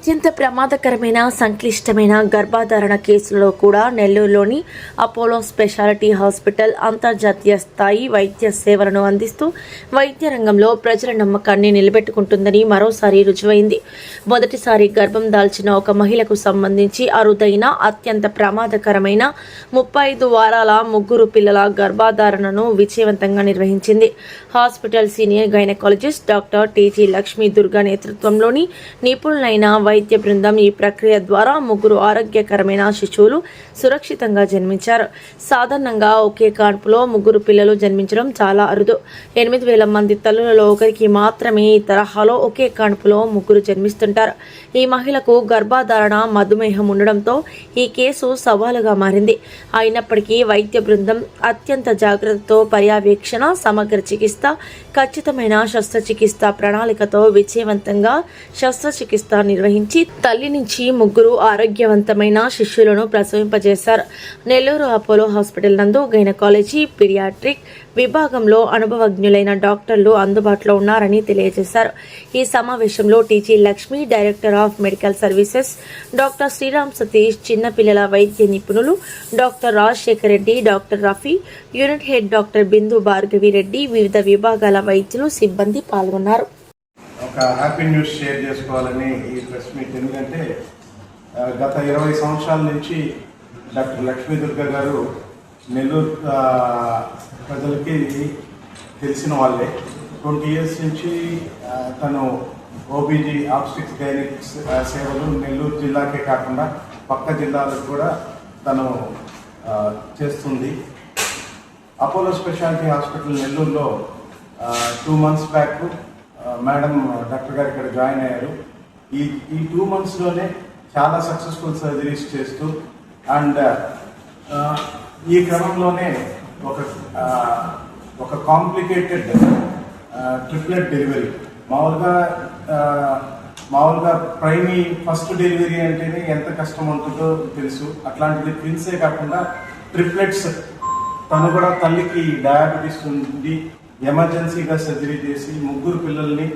అత్యంత ప్రమాదకరమైన సంక్లిష్టమైన గర్భధారణ కేసులలో కూడా నెల్లూరులోని అపోలో స్పెషాలిటీ హాస్పిటల్ అంతర్జాతీయ స్థాయి వైద్య సేవలను అందిస్తూ వైద్య రంగంలో ప్రజల నమ్మకాన్ని నిలబెట్టుకుంటుందని మరోసారి రుజువైంది. మొదటిసారి గర్భం దాల్చిన ఒక మహిళకు సంబంధించి అరుదైన అత్యంత ప్రమాదకరమైన 35 వారాల 3 పిల్లల గర్భధారణను విజయవంతంగా నిర్వహించింది. Hospital senior gynaecologist doctor TG Lakshmi Durga నేతృత్వంలోని నిపుణులైన వైద్య బృందం ఈ ప్రక్రియ ద్వారా 3 ఆరోగ్యకరమైన శిశువులు సురక్షితంగా జన్మించారు. సాధారణంగా ఒకే కాన్పులో 3 పిల్లలు జన్మించడం చాలా అరుదు. 8,000 మంది తల్లులలో ఒకరికి మాత్రమే ఈ తరహాలో ఒకే కాన్పులో 3 జన్మిస్తుంటారు. ఈ మహిళకు గర్భధారణ మధుమేహం ఉండడంతో ఈ కేసు సవాలుగా మారింది. అయినప్పటికీ వైద్య బృందం అత్యంత జాగ్రత్తతో పర్యవేక్షణ, సమగ్ర చికిత్స, ఖచ్చితమైన శస్త్రచికిత్స ప్రణాళికతో విజయవంతంగా శస్త్రచికిత్స నిర్వహించి తల్లి నుంచి 3 ఆరోగ్యవంతమైన శిశువులను ప్రసవింపజేశారు. నెల్లూరు అపోలో హాస్పిటల్ నందు గైనకాలజీ, పీడియాట్రిక్ విభాగంలో అనుభవజ్ఞులైన డాక్టర్లు అందుబాటులో ఉన్నారని తెలియజేశారు. ఈ సమావేశంలో TG Lakshmi, director of medical services doctor Sriram Satish, చిన్నపిల్లల వైద్య నిపుణులు doctor Rajasekhar Reddy, doctor Rafi, unit head doctor Bindu Bhargavi Reddy, వివిధ విభాగాల వైద్యులు, సిబ్బంది పాల్గొన్నారు. ఒక హ్యాపీ న్యూస్ షేర్ చేసుకోవాలని ఈ ప్రెస్ మీట్. ఎందుకంటే గత 20 సంవత్సరాల నుంచి డాక్టర్ లక్ష్మీ దుర్గా గారు నెల్లూరు ప్రజలకి తెలిసిన వాళ్ళే. 20 ఇయర్స్ నుంచి తను ఓబీజీ, ఆబ్స్టిక్స్, గైనిక్స్ సేవలు నెల్లూరు జిల్లాకే కాకుండా పక్క జిల్లాలకు కూడా తను చేస్తుంది. అపోలో స్పెషాలిటీ హాస్పిటల్ నెల్లూరులో 2 months బ్యాక్ మేడం డాక్టర్ గారు ఇక్కడ జాయిన్ అయ్యారు. ఈ 2 monthsలోనే చాలా సక్సెస్ఫుల్ సర్జరీస్ చేస్తూ అండ్ ఈ క్రమంలోనే ఒక కాంప్లికేటెడ్ ట్రిప్లెట్ డెలివరీ. మామూలుగా ఫస్ట్ డెలివరీ అంటేనే ఎంత కష్టం ఉంటుందో తెలుసు. అట్లాంటిది ట్విన్సే కాకుండా ట్రిప్లెట్స్. తను కూడా తల్లికి డయాబెటీస్ ఉంది, ఎమర్జెన్సీగా సర్జరీ చేసి 3 పిల్లల్ని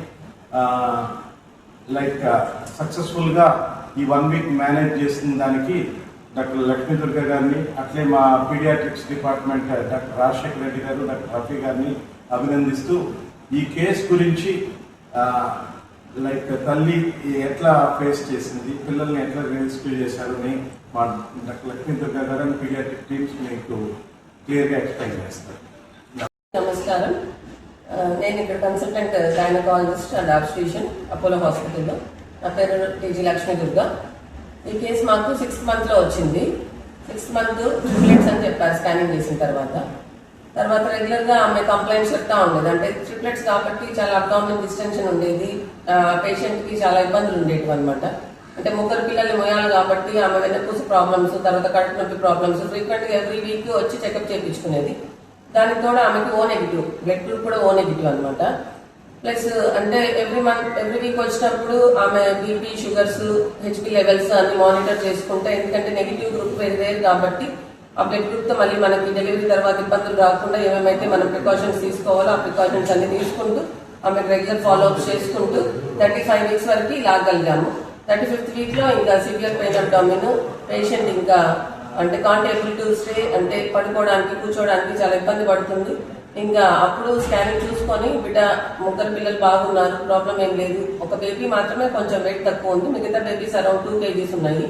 సక్సెస్ఫుల్గా ఈ 1 week మేనేజ్ చేసిన దానికి డాక్టర్ లక్ష్మీ దుర్గా గారిని, అట్లే మా pediatrics department doctor Rajasekhar Reddy గారు, డాక్టర్ రఫీ గారిని అభినందిస్తూ ఈ కేసు గురించి తల్లి ఎట్లా ఫేస్ చేసింది, పిల్లల్ని ఎట్లా రెస్క్యూ చేశారు అని మా డాక్టర్ లక్ష్మీ దుర్గా గారు అని పీడియాట్రిక్ టీమ్స్ మీకు క్లియర్గా ఎక్స్ప్లెయిన్ చేస్తారు. నమస్కారం. నేను ఇక్కడ consultant gynaecologist and obstetrician Apollo హాస్పిటల్లో. నా పేరు టీజీ లక్ష్మీ దుర్గా. ఈ కేసు మాకు 6th month వచ్చింది. 6th month ట్రిప్లెట్స్ అని చెప్పారు స్కానింగ్ చేసిన తర్వాత రెగ్యులర్గా ఆమె కంప్లైంట్స్ చెప్తా ఉండేది. అంటే ట్రిప్లెట్స్ కాబట్టి చాలా అబ్డామినల్ డిస్టెన్షన్ ఉండేది, పేషెంట్కి చాలా ఇబ్బందులు ఉండేవి అనమాట. అంటే 3 పిల్లల్ని మోయాలి కాబట్టి ఆమె వెన్నపూస ప్రాబ్లమ్స్, తర్వాత కడుపు నొప్పి ప్రాబ్లమ్స్ ఫ్రీక్వెంట్గా ఎవ్రీ వీక్ వచ్చి చెకప్ చేయించుకునేది. దానికి కూడా ఆమెకి O నెగిటివ్, బ్లడ్ గ్రూప్ కూడా O నెగిటివ్ అనమాట. ప్లస్ అంటే ఎవ్రీ వీక్ వచ్చినప్పుడు ఆమె బీపీ, షుగర్స్, హెచ్పి లెవెల్స్ అన్ని మానిటర్ చేసుకుంటే, ఎందుకంటే నెగిటివ్ గ్రూప్ వేరు కాబట్టి ఆ బ్లడ్ గ్రూప్తో మళ్ళీ మనకి డెలివరీ తర్వాత ఇబ్బందులు రాకుండా ఏమేమైతే మనం ప్రికాషన్స్ తీసుకోవాలో ఆ ప్రికాషన్స్ అన్ని తీసుకుంటూ ఆమెకు రెగ్యులర్ ఫాలోఅప్స్ చేసుకుంటూ 35 weeks వరకు లాగలిగాము. 35th weekలో ఇంకా సివియర్ పెయిన్ అబ్డామిన్, పేషెంట్ ఇంకా అంటే కాంట్ ఏబుల్ టు స్టే, అంటే పడుకోవడానికి, కూర్చోవడానికి చాలా ఇబ్బంది పడుతుంది. ఇంకా అప్పుడు స్కానింగ్ చూసుకొని బిడ్డ 3 పిల్లలు బాగున్నారు, ప్రాబ్లం ఏం లేదు. ఒక బేబీ మాత్రమే కొంచెం వెయిట్ తక్కువ ఉంది, మిగతా బేబీస్ అరౌండ్ 2 kgs ఉన్నాయి.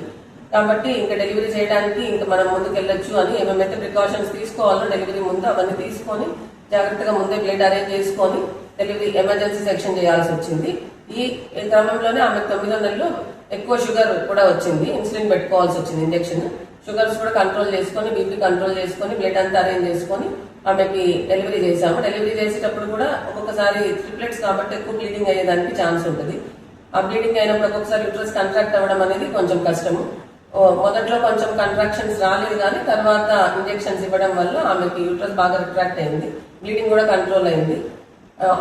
కాబట్టి ఇంకా డెలివరీ చేయడానికి ఇంకా మనం ముందుకు వెళ్ళొచ్చు అని ఏమేమైతే ప్రికాషన్స్ తీసుకోవాలో డెలివరీ ముందు అవన్నీ తీసుకొని జాగ్రత్తగా ముందే బ్లడ్ అరేంజ్ చేసుకొని డెలివరీ ఎమర్జెన్సీ సెక్షన్ చేయాల్సి వచ్చింది. ఈ క్రమంలోనే ఆమె 9వ నెలలో ఎక్కువ షుగర్ కూడా వచ్చింది, ఇన్సులిన్ పెట్టుకోవాల్సి వచ్చింది, ఇంజెక్షన్. షుగర్స్ కూడా కంట్రోల్ చేసుకొని, బీపీ కంట్రోల్ చేసుకొని, బ్లడ్ అంతా అరేంజ్ చేసుకొని ఆమెకి డెలివరీ చేసాము. డెలివరీ చేసేటప్పుడు కూడా ఒక్కొక్కసారి ట్రిప్లెట్స్ కాబట్టి ఎక్కువ బ్లీడింగ్ అయ్యేదానికి ఛాన్స్ ఉంటుంది. ఆ బ్లీడింగ్ అయినప్పుడు ఒక్కొక్కసారి యూట్రస్ కంట్రాక్ట్ అవ్వడం అనేది కొంచెం కష్టము. మొదట్లో కొంచెం కంట్రాక్షన్స్ రాలేదు, కానీ తర్వాత ఇంజెక్షన్స్ ఇవ్వడం వల్ల ఆమెకి యూట్రస్ బాగా రిట్రాక్ట్ అయింది, బ్లీడింగ్ కూడా కంట్రోల్ అయింది.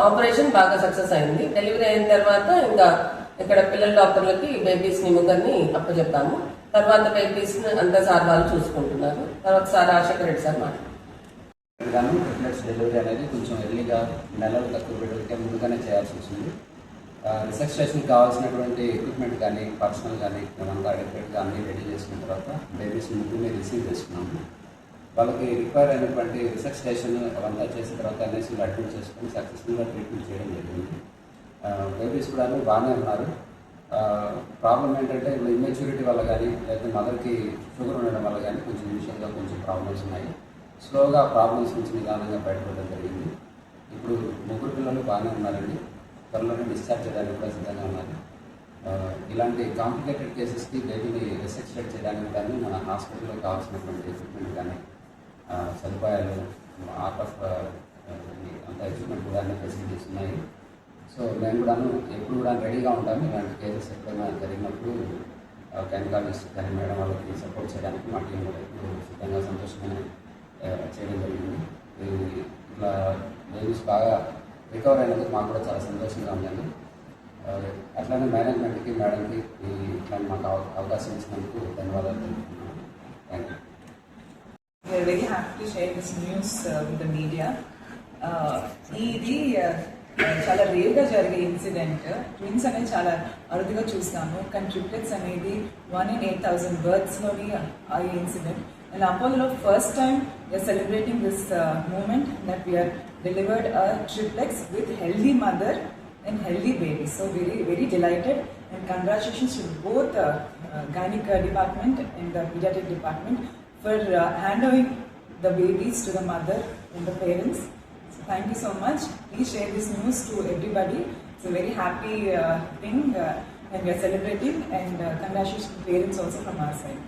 ఆపరేషన్ బాగా సక్సెస్ అయింది. డెలివరీ అయిన తర్వాత ఇంకా ఇక్కడ పిల్లల డాక్టర్లకి బేబీస్ ని 3 అప్పచెప్పాము. తర్వాత బేబీస్ అంతా సార్ వాళ్ళు చూసుకుంటున్నారు. తర్వాత sir Rajasekhar Reddy sir triplets delivery అనేది కొంచెం ఎర్లీగా నెలలు తక్కువ బిడ్డలకే ముందుగానే చేయాల్సి వచ్చింది. రిసెప్షన్ కావాల్సినటువంటి ఎక్విప్మెంట్ కానీ పర్సనల్ కానీ మేమంతా అడిక్టెడ్గా అన్నీ రెడీ చేసుకున్న తర్వాత బేబీస్ ముగ్గురిని రిసీవ్ చేసుకున్నాము. వాళ్ళకి రిక్వైర్ అయినటువంటి రిసెప్షన్ అవంతా చేసిన తర్వాత ఎన్ఐసీలో అడ్మిట్ చేసుకొని సక్సెస్ఫుల్గా ట్రీట్మెంట్ చేయడం జరిగింది. బేబీస్ కూడా బాగానే ఉన్నారు. ప్రాబ్లం ఏంటంటే ఇప్పుడు ఇమ్మెచ్యూరిటీ వల్ల కానీ లేకపోతే మదర్కి షుగర్ ఉండడం వల్ల కానీ కొంచెం ఇనిషియల్గా కొంచెం ప్రాబ్లమ్స్ ఉన్నాయి. స్లోగా ప్రాబ్లమ్స్ నుంచి నిదానంగా బయటపడడం జరిగింది. ఇప్పుడు ముగ్గురు పిల్లలు బాగానే ఉన్నారండి. త్వరలోనే డిశ్చార్జ్ చేయడానికి కూడా సిద్ధంగా ఉన్నారు. ఇలాంటి కాంప్లికేటెడ్ కేసెస్కి బేబీని రిసెక్షన్ చేయడానికి కానీ మన హాస్పిటల్లో కావాల్సినటువంటి ఎక్విప్మెంట్ కానీ సదుపాయాలు ఆర్ట్ ఆఫ్ అంత ఎక్విప్మెంట్ కూడా అన్ని ఫెసిలిటీస్ ఉన్నాయి. సో మేము కూడా ఎప్పుడు కూడా రెడీగా ఉంటాము. ఇలాంటి కేసెస్ ఎప్పుడైనా జరిగినప్పుడు గైనకాలజిస్ట్ కానీ మేడం వాళ్ళకి సపోర్ట్ చేయడానికి మా టీం కూడా ఇప్పుడు సిద్ధంగా సంతోషంగా చేయడం జరిగింది. ఇట్లా బేబీస్ బాగా రికవర్ అయినందుకు మాకు కూడా చాలా సంతోషంగా ఉందండి. అట్లానే మేనేజ్మెంట్కి మేడంకి ఇట్లాంటి మాకు అవకాశం ఇచ్చినందుకు ధన్యవాదాలు తెలుపుతున్నాను. Thank you. We are very happy to share this news with the media. ఇది చాలా రేర్గా జరిగే ఇన్సిడెంట్. ట్విన్స్ అనేది చాలా అరుదుగా చూస్తాము, కానీ ట్రిప్లెట్స్ అనేది 1 in 8,000 బర్త్స్లోని ఆ incident. And Apollo first time we're celebrating this moment that we're delivered a triplex with healthy mother and healthy baby. So very delighted, and congratulations to both gynec department and the pediatric department for handovering the babies to the mother and the parents. So thank you so much. Please share this news to everybody. It's a very happy thing and we are celebrating, and congratulations to parents also from our side.